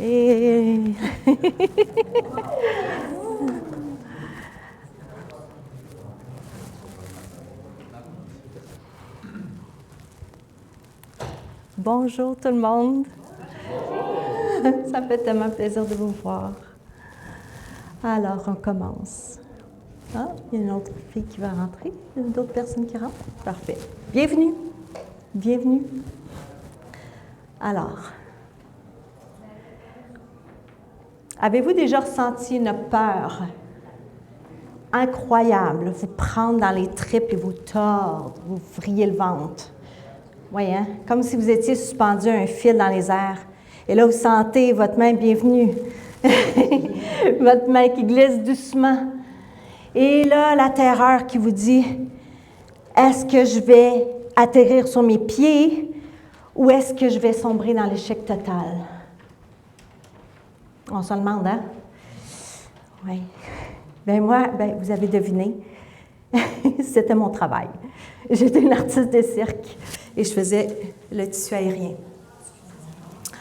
Et... Bonjour tout le monde. Ça fait tellement plaisir de vous voir. Alors, on commence. Ah, il y a une autre fille qui va rentrer. Il y a d'autres personnes qui rentrent. Parfait. Bienvenue. Bienvenue. Alors, avez-vous déjà ressenti une peur incroyable vous prendre dans les tripes et vous tordre, vous vriller le ventre? Oui, hein? Comme si vous étiez suspendu à un fil dans les airs. Et là, vous sentez votre main bienvenue. Votre main qui glisse doucement. Et là, la terreur qui vous dit, est-ce que je vais atterrir sur mes pieds ou est-ce que je vais sombrer dans l'échec total? On se demande, hein? Oui. Bien, moi, vous avez deviné, c'était mon travail. J'étais une artiste de cirque et je faisais le tissu aérien.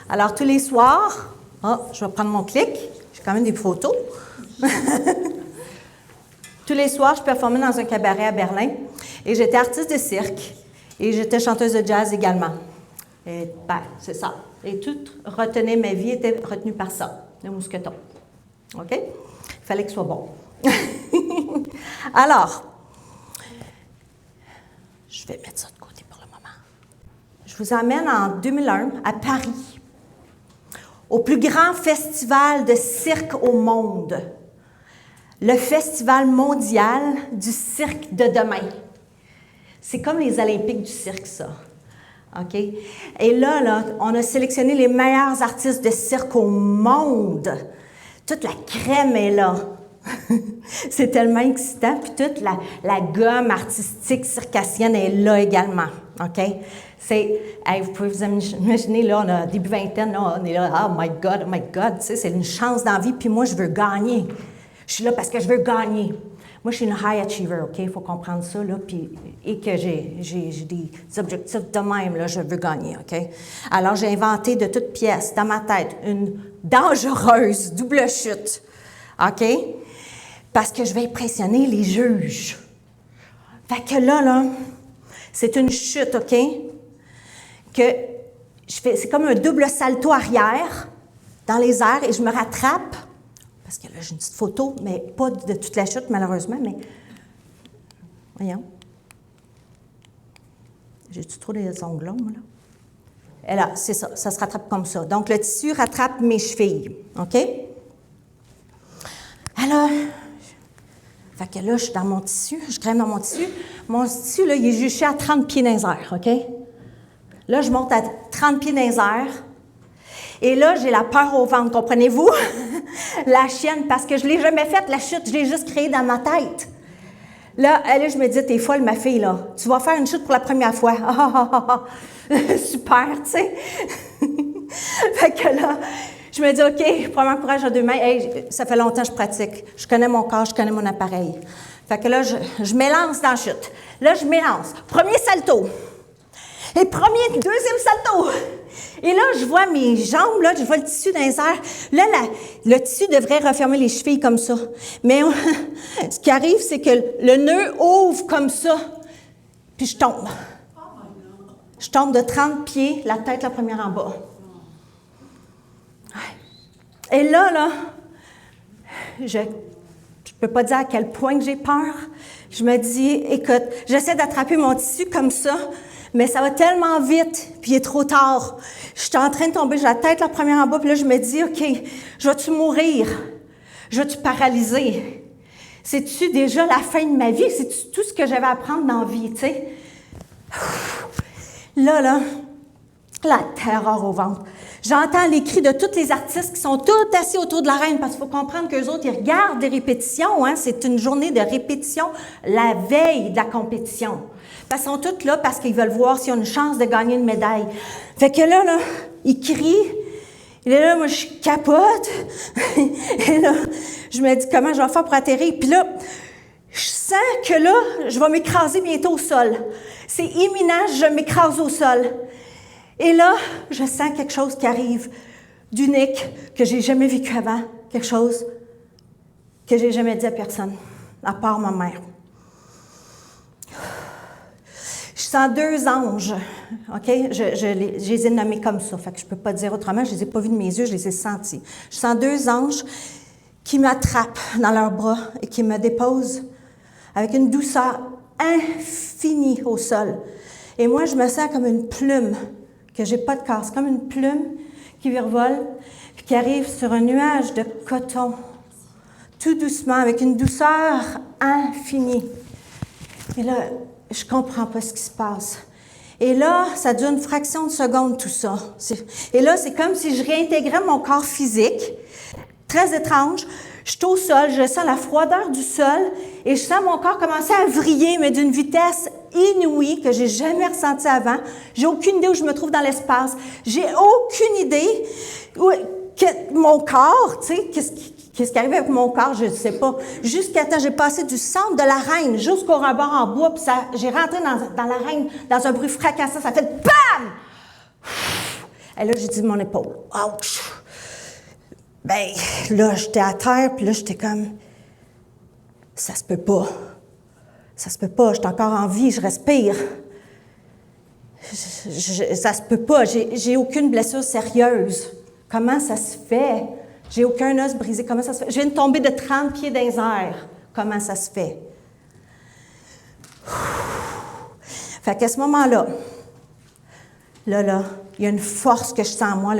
Alors, tous les soirs, je vais prendre mon clic, j'ai quand même des photos. Tous les soirs, je performais dans un cabaret à Berlin et j'étais artiste de cirque et j'étais chanteuse de jazz également. Et c'est ça. Et tout retenait ma vie était retenu par ça, le mousqueton. OK? Il fallait que ce soit bon. Alors, je vais mettre ça de côté pour le moment. Je vous emmène en 2001 à Paris, au plus grand festival de cirque au monde, le Festival mondial du cirque de demain. C'est comme les Olympiques du cirque, ça. OK? Et là, on a sélectionné les meilleurs artistes de cirque au monde. Toute la crème est là. C'est tellement excitant. Puis toute la gomme artistique circassienne est là également. OK? Vous pouvez vous imaginer, là, on a début vingtaine, là, on est là, oh my God, tu sais, c'est une chance dans la vie, puis moi, je veux gagner. Je suis là parce que je veux gagner. Moi, je suis une high achiever, OK? Il faut comprendre ça, là, et que j'ai des objectifs de même, là, je veux gagner, OK? Alors, j'ai inventé de toutes pièces, dans ma tête, une dangereuse double chute, OK? Parce que je vais impressionner les juges. Fait que là, c'est une chute, OK? Que je fais, c'est comme un double salto arrière dans les airs et je me rattrape. Parce que là, j'ai une petite photo, mais pas de toute la chute, malheureusement, mais... Voyons. J'ai-tu trop des ongles longs, moi, là? Et là, c'est ça, ça se rattrape comme ça. Donc, le tissu rattrape mes chevilles, OK? Alors, fait que là, je suis dans mon tissu, je grimpe dans mon tissu. Mon tissu, là, il est juché à 30 pieds dans les airs, OK? Là, je monte à 30 pieds dans les airs. Et là, j'ai la peur au ventre, comprenez-vous? La chienne, parce que je ne l'ai jamais faite, la chute, je l'ai juste créée dans ma tête. Là, je me dis, t'es folle, ma fille, là. Tu vas faire une chute pour la première fois. Super, tu sais. Fait que là, je me dis, OK, prends mon courage à deux mains. Hey, ça fait longtemps que je pratique. Je connais mon corps, je connais mon appareil. Fait que là, je m'élance dans la chute. Là, je m'élance. Premier salto. Et deuxième salto. Et là, je vois mes jambes, là, je vois le tissu dans les airs. Là, le tissu devrait refermer les chevilles comme ça. Mais ce qui arrive, c'est que le nœud ouvre comme ça, puis je tombe. Je tombe de 30 pieds, la tête la première en bas. Et là, je ne peux pas dire à quel point que j'ai peur. Je me dis, écoute, j'essaie d'attraper mon tissu comme ça, mais ça va tellement vite, puis il est trop tard. Je suis en train de tomber, j'ai la tête la première en bas, puis là, je me dis, OK, je vais-tu mourir? Je vais-tu paralyser? C'est-tu déjà la fin de ma vie? C'est-tu tout ce que j'avais à apprendre dans la vie, tu sais? Là, la terreur au ventre. J'entends les cris de tous les artistes qui sont tous assis autour de l'arène, parce qu'il faut comprendre qu'eux autres, ils regardent des répétitions, hein? C'est une journée de répétition la veille de la compétition. Parce qu'ils sont tous là parce qu'ils veulent voir s'ils ont une chance de gagner une médaille. Fait que là, ils crient. Et là, moi, je capote. Et là, je me dis, comment je vais faire pour atterrir? Puis là, je sens que là, je vais m'écraser bientôt au sol. C'est imminent, je m'écrase au sol. Et là, je sens quelque chose qui arrive d'unique que j'ai jamais vécu avant, quelque chose que j'ai jamais dit à personne, à part ma mère. Je sens deux anges, OK? Je les ai nommés comme ça, fait que je peux pas dire autrement, je les ai pas vus de mes yeux, je les ai sentis. Je sens deux anges qui m'attrapent dans leurs bras et qui me déposent avec une douceur infinie au sol. Et moi, je me sens comme une plume, que j'ai pas de casse, comme une plume qui virevole, puis qui arrive sur un nuage de coton, tout doucement, avec une douceur infinie. Et là, je comprends pas ce qui se passe. Et là, ça dure une fraction de seconde, tout ça. Et là, c'est comme si je réintégrais mon corps physique. Très étrange. Je suis au sol, je sens la froideur du sol et je sens mon corps commencer à vriller, mais d'une vitesse inouïe que j'ai jamais ressentie avant. J'ai aucune idée où je me trouve dans l'espace. J'ai aucune idée que mon corps, tu sais, qu'est-ce qui arrive avec mon corps, je ne sais pas. Jusqu'à temps, j'ai passé du centre de l'arène jusqu'au rebord en bois, puis j'ai rentré dans l'arène, dans un bruit fracassant, ça fait BAM! Et là, j'ai dit mon épaule. Ouch! Ben, là, j'étais à terre, puis là, j'étais comme, ça se peut pas. Ça se peut pas, je suis encore en vie, je respire. Ça se peut pas, j'ai aucune blessure sérieuse. Comment ça se fait? J'ai aucun os brisé, comment ça se fait? Je viens de tomber de 30 pieds dans les airs. Comment ça se fait? Fait qu'à ce moment-là, là, il y a une force que je sens en moi,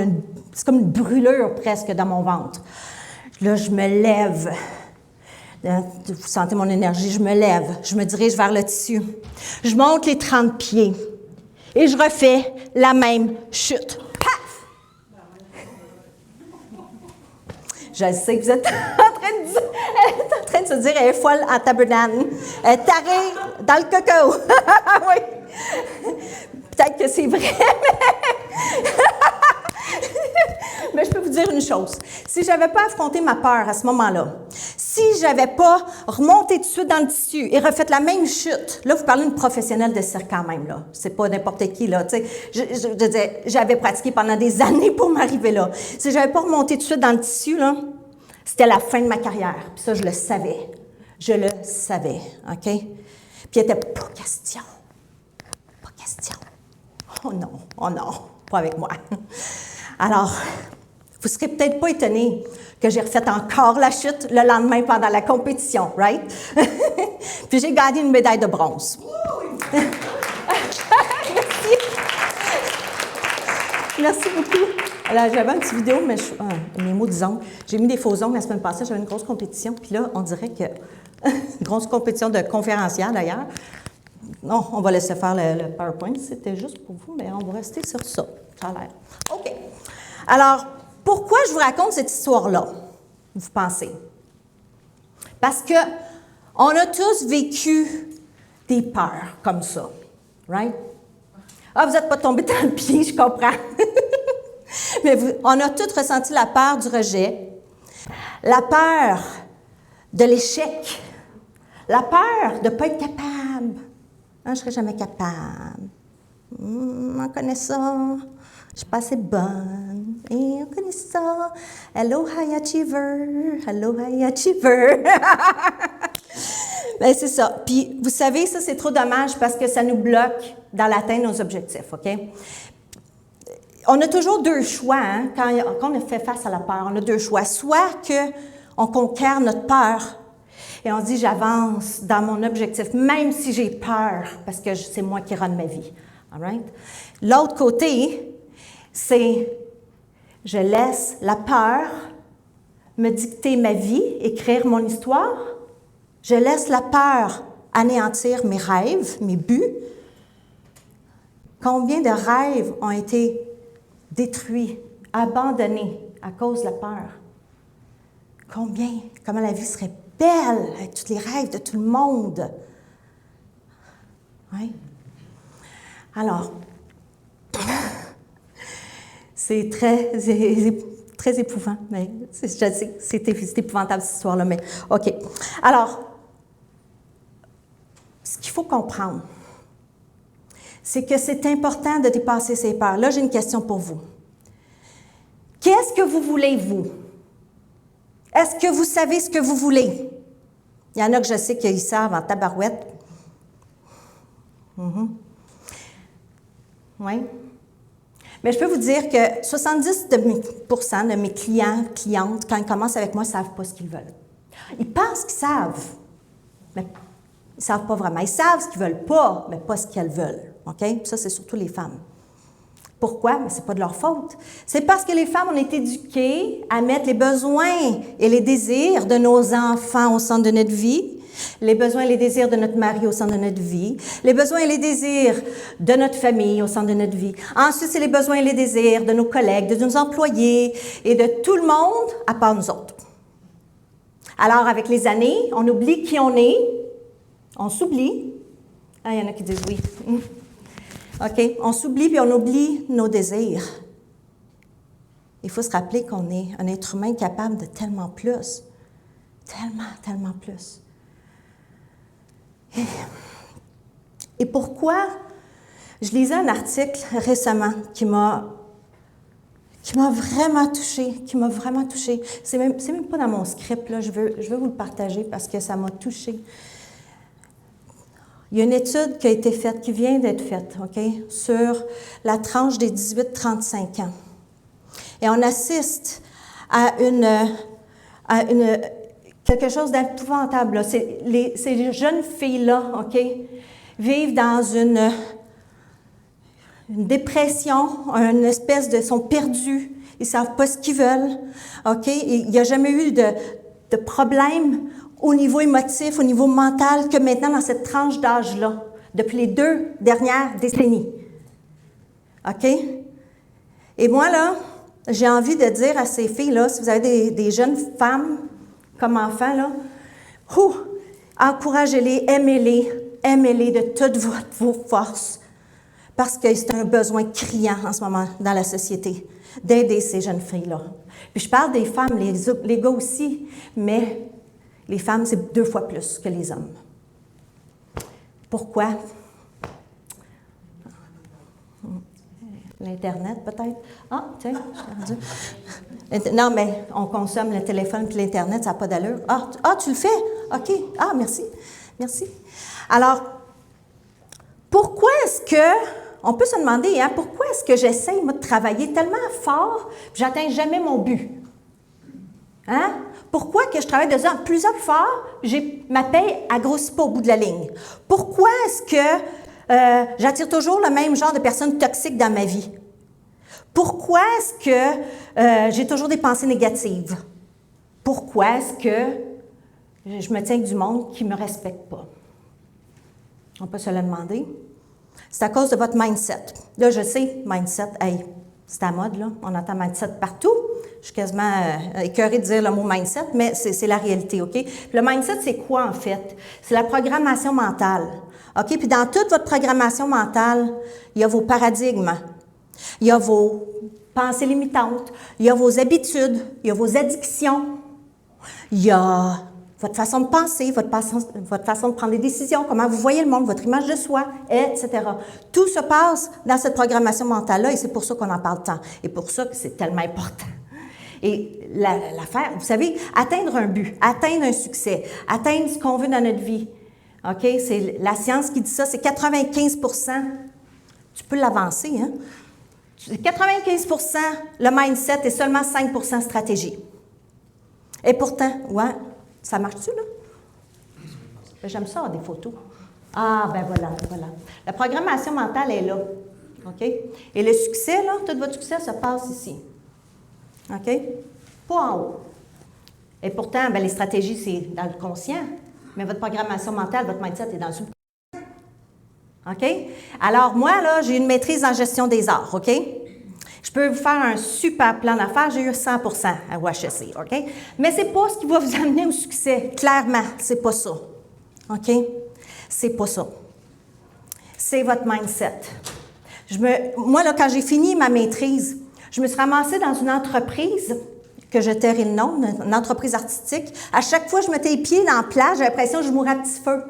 c'est comme une brûlure presque dans mon ventre. Là, je me lève. Vous sentez mon énergie, je me lève. Je me dirige vers le tissu. Je monte les 30 pieds et je refais la même chute. Paf! Je sais que vous êtes en train de se dire, elle est folle en tabernacle. Elle est tarée dans le coco. Oui. Peut-être que c'est vrai, mais je peux vous dire une chose. Si je n'avais pas affronté ma peur à ce moment-là, si je n'avais pas remonté tout de suite dans le tissu et refait la même chute, là, vous parlez d'une professionnelle de cirque quand même, là. C'est pas n'importe qui, là. Tu sais, je disais, j'avais pratiqué pendant des années pour m'arriver là. Si je n'avais pas remonté tout de suite dans le tissu, là, c'était la fin de ma carrière. Puis ça, je le savais. Je le savais, OK? Puis il n'était pas question. Pas question. Oh non, pas avec moi. Alors, vous ne serez peut-être pas étonnés que j'ai refait encore la chute le lendemain pendant la compétition, right? Puis j'ai gagné une médaille de bronze. Merci. Merci beaucoup. Alors, j'avais une petite vidéo, mais mes mots disons, j'ai mis des faux ongles la semaine passée, j'avais une grosse compétition, puis là, on dirait que, une grosse compétition de conférencière d'ailleurs. Non, on va laisser faire le PowerPoint. C'était juste pour vous, mais on va rester sur ça. Ça a l'air. OK. Alors, pourquoi je vous raconte cette histoire-là, vous pensez? Parce que on a tous vécu des peurs comme ça, right? Ah, vous n'êtes pas tombé dans le pied, je comprends. Mais on a tous ressenti la peur du rejet, la peur de l'échec, la peur de ne pas être capable. Ah, je ne serai jamais capable. On connaît ça. Je suis pas assez bonne. Et on connaît ça. Hello, high achiever. Hello, high achiever. Bien, c'est ça. Puis, vous savez, ça, c'est trop dommage parce que ça nous bloque dans l'atteinte de nos objectifs, OK? On a toujours deux choix, hein, quand on fait face à la peur. On a deux choix. Soit qu'on conquiert notre peur et on se dit, j'avance dans mon objectif, même si j'ai peur, parce que c'est moi qui run ma vie. All right? L'autre côté, c'est je laisse la peur me dicter ma vie, écrire mon histoire. Je laisse la peur anéantir mes rêves, mes buts. Combien de rêves ont été détruits, abandonnés à cause de la peur? Combien? Comment la vie serait belle avec tous les rêves de tout le monde. Oui? Alors, c'est très épouvant, mais je sais que c'est épouvantable cette histoire-là, mais OK. Alors, ce qu'il faut comprendre, c'est que c'est important de dépasser ses peurs. Là, j'ai une question pour vous. Quel Qu'est-ce que vous voulez, vous? Est-ce que vous savez ce que vous voulez? Il y en a que je sais qu'ils savent en tabarouette. Oui. Mais je peux vous dire que 70% de mes clients, clientes, quand ils commencent avec moi, ne savent pas ce qu'ils veulent. Ils pensent qu'ils savent, mais ils ne savent pas vraiment. Ils savent ce qu'ils ne veulent pas, mais pas ce qu'elles veulent. OK? Ça, c'est surtout les femmes. Pourquoi? Mais ce n'est pas de leur faute. C'est parce que les femmes, on est éduquées à mettre les besoins et les désirs de nos enfants au centre de notre vie, les besoins et les désirs de notre mari au centre de notre vie, les besoins et les désirs de notre famille au centre de notre vie. Ensuite, c'est les besoins et les désirs de nos collègues, de nos employés et de tout le monde, à part nous autres. Alors, avec les années, on oublie qui on est, on s'oublie. Ah, il y en a qui disent oui. OK? On s'oublie puis on oublie nos désirs. Il faut se rappeler qu'on est un être humain capable de tellement plus. Tellement plus. Et pourquoi? Je lisais un article récemment qui m'a vraiment touchée, C'est même pas dans mon script, là. Je veux vous le partager parce que ça m'a touchée. Il y a une étude qui a été faite, qui vient d'être faite, OK, sur la tranche des 18-35 ans. Et on assiste à quelque chose d'épouvantable. Ces jeunes filles-là, OK, vivent dans une dépression, une espèce de... sont perdus, ils ne savent pas ce qu'ils veulent, OK? Il n'y a jamais eu de problème au niveau émotif, au niveau mental, que maintenant dans cette tranche d'âge-là, depuis les 2 dernières décennies. OK? Et moi, là, j'ai envie de dire à ces filles-là, si vous avez des jeunes femmes comme enfants, là, encouragez-les, aimez-les de toutes vos forces, parce que c'est un besoin criant en ce moment dans la société, d'aider ces jeunes filles-là. Puis je parle des femmes, les gars aussi, mais les femmes, c'est 2 fois plus que les hommes. Pourquoi? L'Internet, peut-être? Ah, tiens, je suis rendue. Non, mais on consomme le téléphone puis l'Internet, ça n'a pas d'allure. Ah, tu le fais? OK. Ah, merci. Alors, pourquoi est-ce que... On peut se demander, hein, pourquoi est-ce que j'essaie, moi, de travailler tellement fort que je n'atteins jamais mon but? Hein? Pourquoi que je travaille de plus en plus fort, ma paye ne grossit pas au bout de la ligne? Pourquoi est-ce que j'attire toujours le même genre de personnes toxiques dans ma vie? Pourquoi est-ce que j'ai toujours des pensées négatives? Pourquoi est-ce que je me tiens avec du monde qui ne me respecte pas? On peut se le demander. C'est à cause de votre mindset. Là, je sais, mindset, hey, c'est à mode, là. On entend mindset partout. Je suis quasiment écœurée de dire le mot mindset, mais c'est la réalité, OK? Puis le mindset, c'est quoi, en fait? C'est la programmation mentale. OK? Puis dans toute votre programmation mentale, il y a vos paradigmes, il y a vos pensées limitantes, il y a vos habitudes, il y a vos addictions, il y a votre façon de penser, votre façon de prendre des décisions, comment vous voyez le monde, votre image de soi, etc. Tout se passe dans cette programmation mentale-là et c'est pour ça qu'on en parle tant. Et pour ça que c'est tellement important. Et l'affaire, vous savez, atteindre un but, atteindre un succès, atteindre ce qu'on veut dans notre vie, OK? C'est la science qui dit ça, c'est 95%. Tu peux l'avancer, hein? 95% le mindset et seulement 5% stratégie. Et pourtant, ouais, ça marche-tu, là? J'aime ça, des photos. Ah, ben voilà. La programmation mentale est là, OK? Et le succès, là, tout votre succès se passe ici. OK? Pas en haut. Et pourtant, ben, les stratégies, c'est dans le conscient, mais votre programmation mentale, votre mindset est dans le subconscient. OK? Alors, moi, là, j'ai une maîtrise en gestion des arts, OK? Je peux vous faire un super plan d'affaires, j'ai eu 100% à UHSC, OK? Mais ce n'est pas ce qui va vous amener au succès, clairement, c'est pas ça. OK? C'est pas ça. C'est votre mindset. Moi, là, quand j'ai fini ma maîtrise, je me suis ramassée dans une entreprise, que je tairai le nom, une entreprise artistique. À chaque fois que je mettais les pieds dans la plage, j'avais l'impression que je mourais à petit feu.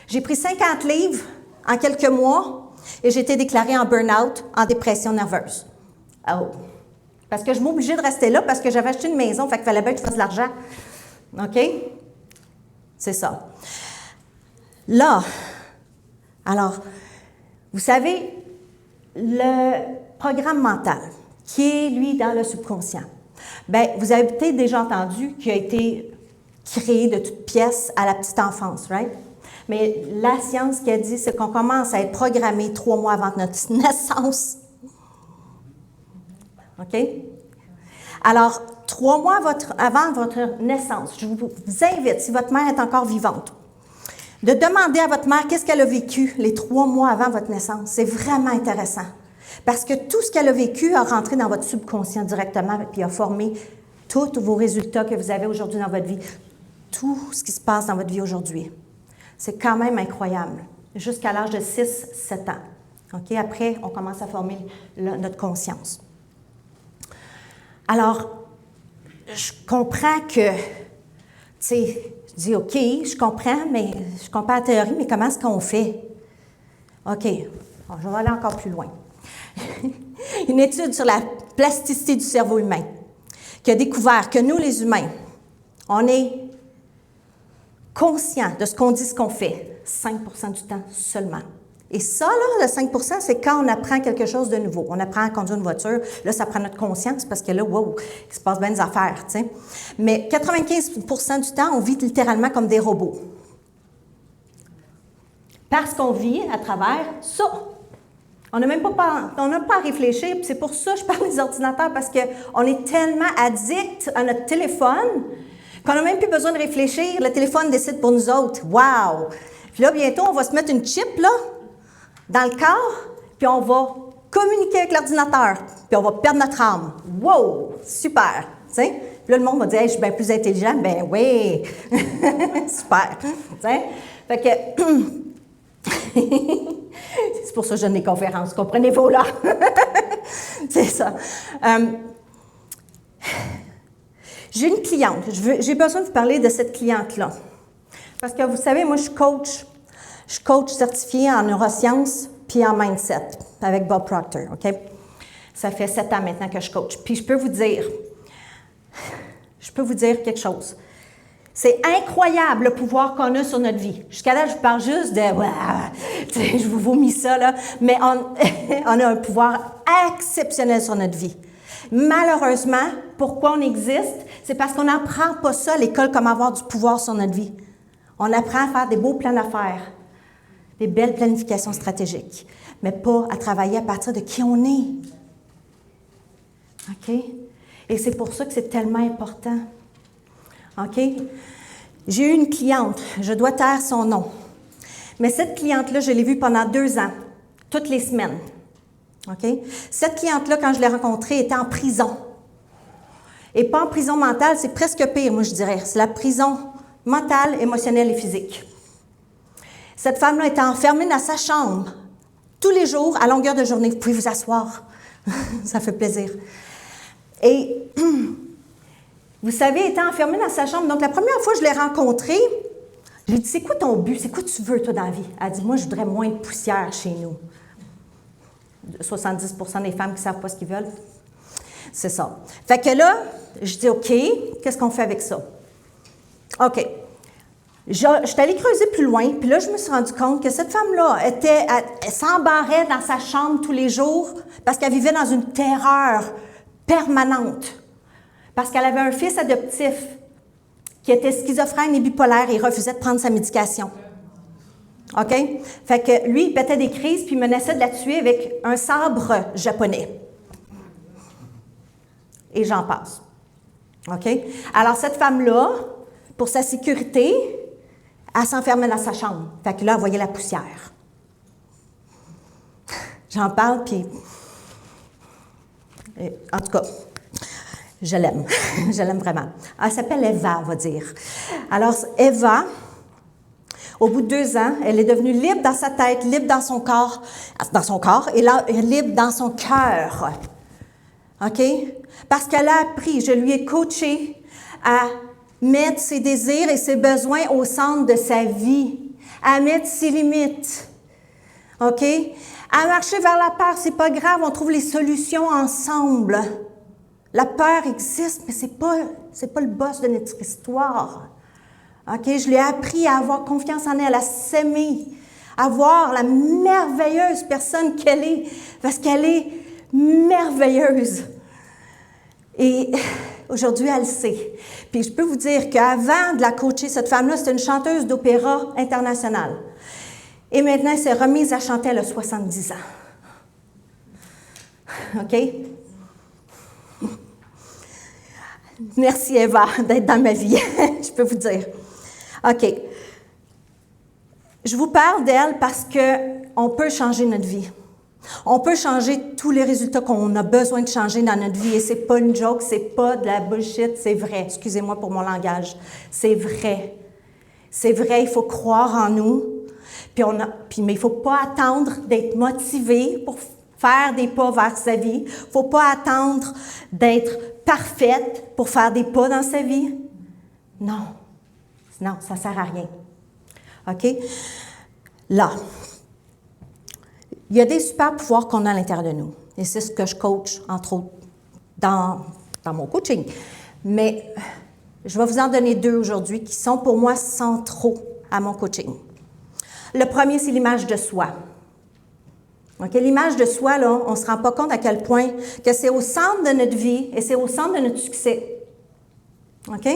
J'ai pris 50 livres en quelques mois et j'ai été déclarée en burn-out, en dépression nerveuse. Oh! Parce que je m'obligeais de rester là parce que j'avais acheté une maison, fait qu'il fallait bien que je fasse de l'argent. OK? C'est ça. Là, alors, vous savez, le programme mental, qui est, lui, dans le subconscient, bien, vous avez peut-être déjà entendu qu'il a été créé de toutes pièces à la petite enfance, right? Mais la science qui a dit, c'est qu'on commence à être programmé 3 mois avant notre naissance. OK? Alors, 3 mois avant votre naissance, je vous invite, si votre mère est encore vivante, de demander à votre mère qu'est-ce qu'elle a vécu les 3 mois avant votre naissance. C'est vraiment intéressant. Parce que tout ce qu'elle a vécu a rentré dans votre subconscient directement puis a formé tous vos résultats que vous avez aujourd'hui dans votre vie. Tout ce qui se passe dans votre vie aujourd'hui. C'est quand même incroyable. Jusqu'à l'âge de 6-7 ans. OK? Après, on commence à former notre conscience. Alors, je comprends que, tu sais, je dis, OK, je comprends la théorie, mais comment est-ce qu'on fait? OK, bon, je vais aller encore plus loin. Une étude sur la plasticité du cerveau humain qui a découvert que nous, les humains, on est conscients de ce qu'on dit, ce qu'on fait, 5 % du temps seulement. Et ça, là, le 5 %, c'est quand on apprend quelque chose de nouveau. On apprend à conduire une voiture, là, ça prend notre conscience parce que là, wow, il se passe bien des affaires, tu sais. Mais 95 % du temps, on vit littéralement comme des robots. Parce qu'on vit à travers ça. On n'a pas à réfléchir, puis c'est pour ça que je parle des ordinateurs, parce qu'on est tellement addict à notre téléphone qu'on n'a même plus besoin de réfléchir. Le téléphone décide pour nous autres. Wow! Puis là, bientôt, on va se mettre une chip, là, dans le corps, puis on va communiquer avec l'ordinateur, puis on va perdre notre âme. Wow! Super! T'sais? Puis là, le monde va dire hey, « je suis bien plus intelligent ». Ben oui! Super! T'sais? Fait que... c'est pour ça que je donne des conférences, comprenez-vous, là? C'est ça. J'ai une cliente. J'ai besoin de vous parler de cette cliente-là. Parce que vous savez, moi, je suis coach certifiée en neurosciences puis en mindset avec Bob Proctor, OK? Ça fait 7 ans maintenant que je coach. Puis je peux vous dire quelque chose. C'est incroyable le pouvoir qu'on a sur notre vie. Jusqu'à là, je vous parle juste de... je vous vomis ça, là. Mais on a un pouvoir exceptionnel sur notre vie. Malheureusement, pourquoi on existe? C'est parce qu'on n'apprend pas ça à l'école, comment avoir du pouvoir sur notre vie. On apprend à faire des beaux plans d'affaires, des belles planifications stratégiques, mais pas à travailler à partir de qui on est. OK? Et c'est pour ça que c'est tellement important. OK? J'ai eu une cliente, je dois taire son nom, mais cette cliente-là, je l'ai vue pendant 2 ans, toutes les semaines. OK? Cette cliente-là, quand je l'ai rencontrée, était en prison. Et pas en prison mentale, c'est presque pire, moi, je dirais. C'est la prison mentale, émotionnelle et physique. Cette femme-là était enfermée dans sa chambre, tous les jours, à longueur de journée. Vous pouvez vous asseoir. Ça fait plaisir. Et... vous savez, elle était enfermée dans sa chambre. Donc, la première fois que je l'ai rencontrée, je lui ai dit, c'est quoi ton but? C'est quoi tu veux, toi, dans la vie? Elle a dit, moi, je voudrais moins de poussière chez nous. 70 % des femmes qui ne savent pas ce qu'ils veulent. C'est ça. Fait que là, je dis, OK, qu'est-ce qu'on fait avec ça? OK. Je suis allée creuser plus loin, puis là, je me suis rendu compte que cette femme-là, elle s'embarrait dans sa chambre tous les jours parce qu'elle vivait dans une terreur permanente. Parce qu'elle avait un fils adoptif qui était schizophrène et bipolaire et refusait de prendre sa médication. OK? Fait que lui, il pétait des crises puis il menaçait de la tuer avec un sabre japonais. Et j'en passe. OK? Alors, cette femme-là, pour sa sécurité, elle s'enfermait dans sa chambre. Fait que là, elle voyait la poussière. J'en parle, puis... en tout cas... je l'aime. Je l'aime vraiment. Elle s'appelle Eva, on va dire. Alors, Eva, au bout de 2 ans, elle est devenue libre dans sa tête, libre dans son corps, et là, libre dans son cœur. OK? Parce qu'elle a appris, je lui ai coaché à mettre ses désirs et ses besoins au centre de sa vie, à mettre ses limites. OK? À marcher vers la peur, c'est pas grave, on trouve les solutions ensemble. La peur existe, mais c'est pas le boss de notre histoire. OK? Je l'ai appris à avoir confiance en elle, à s'aimer, à voir la merveilleuse personne qu'elle est, parce qu'elle est merveilleuse. Et aujourd'hui, elle le sait. Puis je peux vous dire qu'avant de la coacher, cette femme-là, c'était une chanteuse d'opéra internationale. Et maintenant, elle s'est remise à chanter, elle a 70 ans. OK? Merci, Eva, d'être dans ma vie, je peux vous dire. OK. Je vous parle d'elle parce qu'on peut changer notre vie. On peut changer tous les résultats qu'on a besoin de changer dans notre vie. Et c'est pas une joke, c'est pas de la bullshit, c'est vrai. Excusez-moi pour mon langage. C'est vrai. C'est vrai, il faut croire en nous. Mais il ne faut pas attendre d'être motivé pour faire des pas vers sa vie. Il ne faut pas attendre d'être parfaite pour faire des pas dans sa vie. Non. Non, ça ne sert à rien. OK? Là, il y a des super pouvoirs qu'on a à l'intérieur de nous. Et c'est ce que je coach, entre autres, dans mon coaching. Mais je vais vous en donner 2 aujourd'hui qui sont pour moi centraux à mon coaching. Le premier, c'est l'image de soi. OK? L'image de soi, là, on ne se rend pas compte à quel point que c'est au centre de notre vie et c'est au centre de notre succès. OK?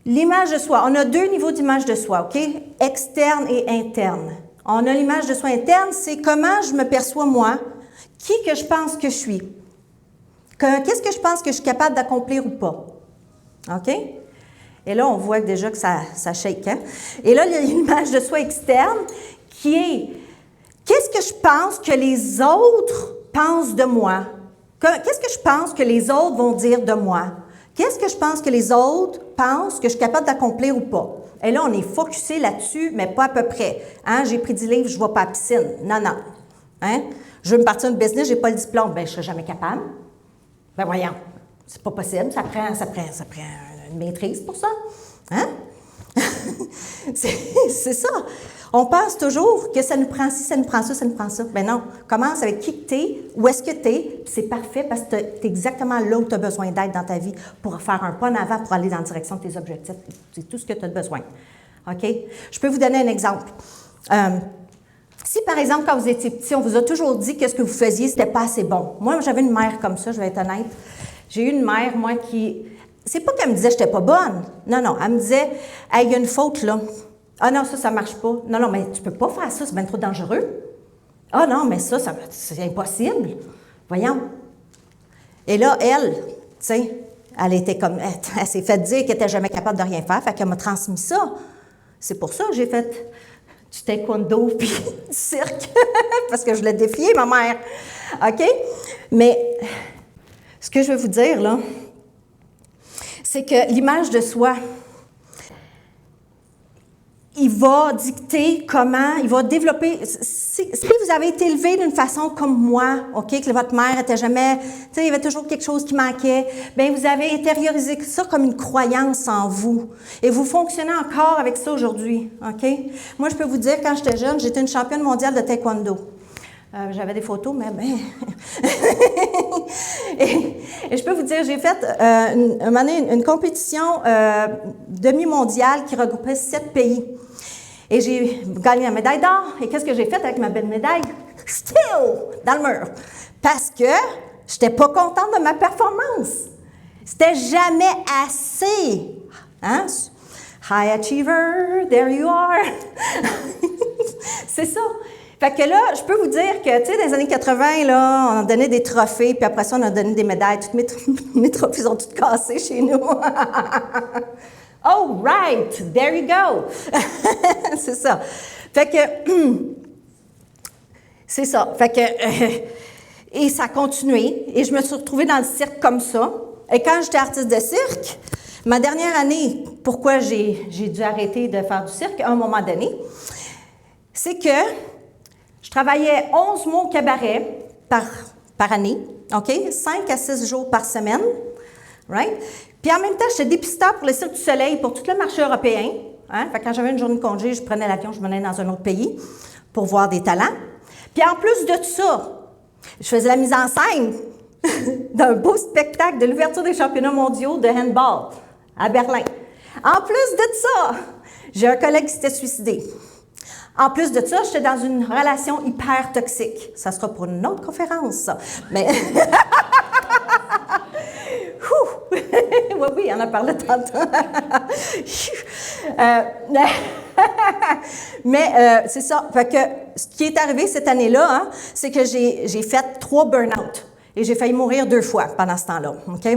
L'image de soi. On a 2 niveaux d'image de soi, OK? Externe et interne. On a l'image de soi interne, c'est comment je me perçois moi, qui que je pense que je suis. Qu'est-ce que je pense que je suis capable d'accomplir ou pas. OK? Et là, on voit déjà que ça shake. Hein? Et là, il y a l'image de soi externe qui est qu'est-ce que je pense que les autres pensent de moi? Qu'est-ce que je pense que les autres vont dire de moi? Qu'est-ce que je pense que les autres pensent que je suis capable d'accomplir ou pas? Et là, on est focusé là-dessus, mais pas à peu près. Hein? J'ai pris 10 livres, je ne vais pas à la piscine. Non, non. Hein? Je veux me partir d'un business, je n'ai pas le diplôme. Bien, je ne serai jamais capable. Ben voyons, c'est pas possible. Ça prend une maîtrise pour ça. Hein? c'est ça. On pense toujours que ça nous prend ci, ça nous prend ça, ça nous prend ça. Ben non, commence avec qui tu es, où est-ce que tu es, c'est parfait parce que tu es exactement là où tu as besoin d'être dans ta vie pour faire un pas en avant, pour aller dans la direction de tes objectifs. C'est tout ce que tu as besoin. OK? Je peux vous donner un exemple. Si, par exemple, quand vous étiez petit, on vous a toujours dit que ce que vous faisiez, c'était pas assez bon. Moi, j'avais une mère comme ça, je vais être honnête. J'ai eu une mère, moi, qui... C'est pas qu'elle me disait que j'étais pas bonne. Non, non. Elle me disait, « Hey, il y a une faute, là. Ah non, ça marche pas. Non, non, mais tu peux pas faire ça, c'est bien trop dangereux. Ah non, mais ça c'est impossible. Voyons. » Et là, elle, tu sais, elle était comme... Elle s'est fait dire qu'elle n'était jamais capable de rien faire, fait qu'elle m'a transmis ça. C'est pour ça que j'ai fait du taekwondo puis du cirque, parce que je l'ai défié, ma mère. OK? Mais ce que je veux vous dire, là, c'est que l'image de soi, il va dicter comment, il va développer. Si vous avez été élevé d'une façon comme moi, OK, que votre mère était jamais, tu sais, il y avait toujours quelque chose qui manquait, bien, vous avez intériorisé ça comme une croyance en vous. Et vous fonctionnez encore avec ça aujourd'hui, OK? Moi, je peux vous dire, quand j'étais jeune, j'étais une championne mondiale de taekwondo. J'avais des photos, mais ben... et je peux vous dire, j'ai fait une compétition demi-mondiale qui regroupait 7 pays. Et j'ai gagné la médaille d'or. Et qu'est-ce que j'ai fait avec ma belle médaille? Still! Dans le mur. Parce que je n'étais pas contente de ma performance. C'était jamais assez. Hein? High achiever, there you are. C'est ça. Fait que là, je peux vous dire que, tu sais, dans les années 80, là, on donnait des trophées, puis après ça, on a donné des médailles. Toutes mes trophées sont toutes cassées chez nous. Oh, right! There you go! C'est ça. Fait que, c'est ça. Fait que, et ça a continué. Et je me suis retrouvée dans le cirque comme ça. Et quand j'étais artiste de cirque, ma dernière année, pourquoi j'ai dû arrêter de faire du cirque à un moment donné, c'est que je travaillais 11 mois au cabaret par année, OK? 5 à 6 jours par semaine, right? Puis en même temps, j'étais dépisteur pour le Cirque du Soleil, pour tout le marché européen. Hein? Fait que quand j'avais une journée de congé, je prenais l'avion, je m'en allais dans un autre pays pour voir des talents. Puis en plus de tout ça, je faisais la mise en scène d'un beau spectacle de l'ouverture des championnats mondiaux de handball à Berlin. En plus de ça, j'ai un collègue qui s'était suicidé. En plus de ça, j'étais dans une relation hyper toxique. Ça sera pour une autre conférence, ça. Mais... oui, on en a parlé tantôt. Mais c'est ça. Fait que ce qui est arrivé cette année-là, hein, c'est que j'ai fait 3 burn-out. Et j'ai failli mourir 2 fois pendant ce temps-là. OK?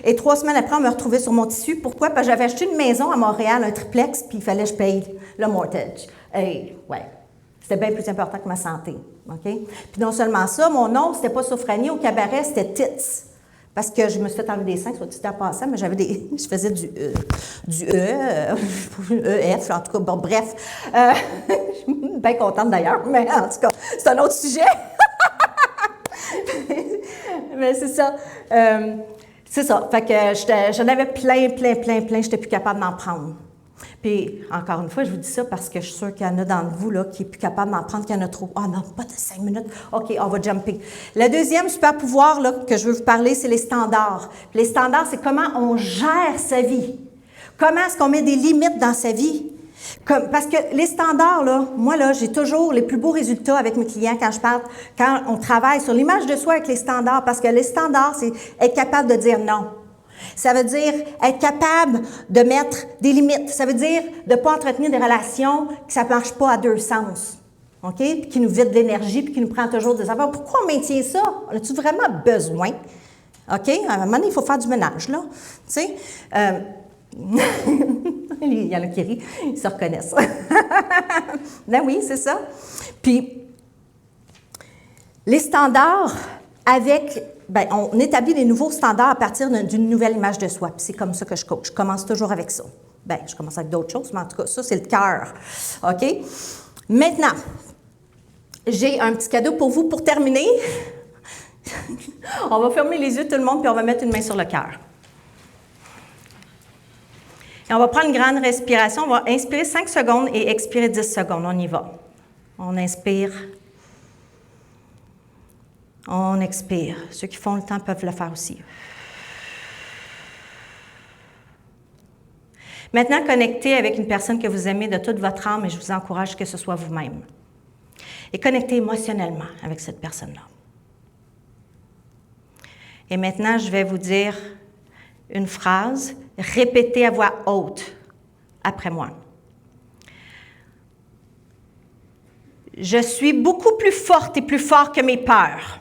Et 3 semaines après, on me retrouvait sur mon tissu. Pourquoi? Parce que j'avais acheté une maison à Montréal, un triplex, puis il fallait que je paye le mortgage. Et ouais, c'était bien plus important que ma santé. OK? Puis non seulement ça, mon nom, c'était pas Sophranie au cabaret, c'était Tits. Parce que je me suis fait enlever des seins, soit dit en passant, mais je faisais du EF, en tout cas, bon, bref. Je suis bien contente d'ailleurs, mais en tout cas, c'est un autre sujet. Mais c'est ça. C'est ça. Fait que j'en avais plein. J'étais plus capable d'en prendre. Puis, encore une fois, je vous dis ça parce que je suis sûre qu'il y en a d'entre vous là, qui est plus capable d'en prendre, qu'il y en a trop. Ah non, pas de 5 minutes. OK, on va jumper. Le deuxième super pouvoir là, que je veux vous parler, c'est les standards. Puis les standards, c'est comment on gère sa vie. Comment est-ce qu'on met des limites dans sa vie? Parce que les standards, là, moi, là, j'ai toujours les plus beaux résultats avec mes clients quand on travaille sur l'image de soi avec les standards. Parce que les standards, c'est être capable de dire non. Ça veut dire être capable de mettre des limites. Ça veut dire de ne pas entretenir des relations que ça ne marche pas à 2 sens. OK? Puis qui nous vide de l'énergie, puis qui nous prend toujours des affaires. Pourquoi on maintient ça? En as-tu vraiment besoin? OK? À un moment donné, il faut faire du ménage, là. Tu sais? Il y en a qui rient, ils se reconnaissent. Ben oui, c'est ça. Puis, les standards on établit des nouveaux standards à partir d'une nouvelle image de soi. Puis c'est comme ça que je coach. Je commence toujours avec ça. Je commence avec d'autres choses, mais en tout cas, ça, c'est le cœur. OK? Maintenant, j'ai un petit cadeau pour vous pour terminer. On va fermer les yeux, tout le monde, puis on va mettre une main sur le cœur. Et on va prendre une grande respiration. On va inspirer 5 secondes et expirer 10 secondes. On y va. On inspire. On expire. Ceux qui font le temps peuvent le faire aussi. Maintenant, connectez avec une personne que vous aimez de toute votre âme et je vous encourage que ce soit vous-même. Et connectez émotionnellement avec cette personne-là. Et maintenant, je vais vous dire une phrase. Répétez à voix haute après moi. Je suis beaucoup plus forte et plus fort que mes peurs.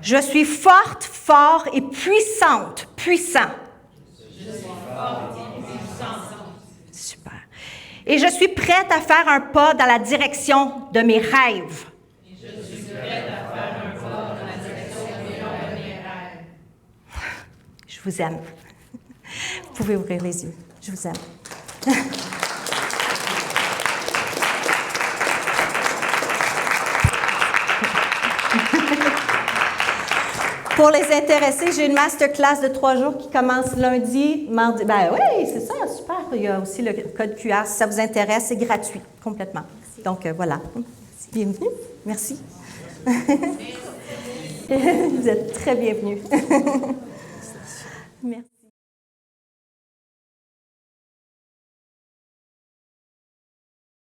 Je suis forte, fort et puissante, puissant. Je suis forte et puissante. Super. Et je suis prête à faire un pas dans la direction de mes rêves. Je suis prête à faire un pas dans la direction de mes rêves. Je vous aime. Vous pouvez ouvrir les yeux. Je vous aime. Pour les intéressés, j'ai une masterclass de 3 jours qui commence lundi, mardi. Ben oui, c'est ça, super. Il y a aussi le code QR. Si ça vous intéresse, c'est gratuit, complètement. Donc, voilà. Bienvenue. Merci. Vous êtes très bienvenue. Merci.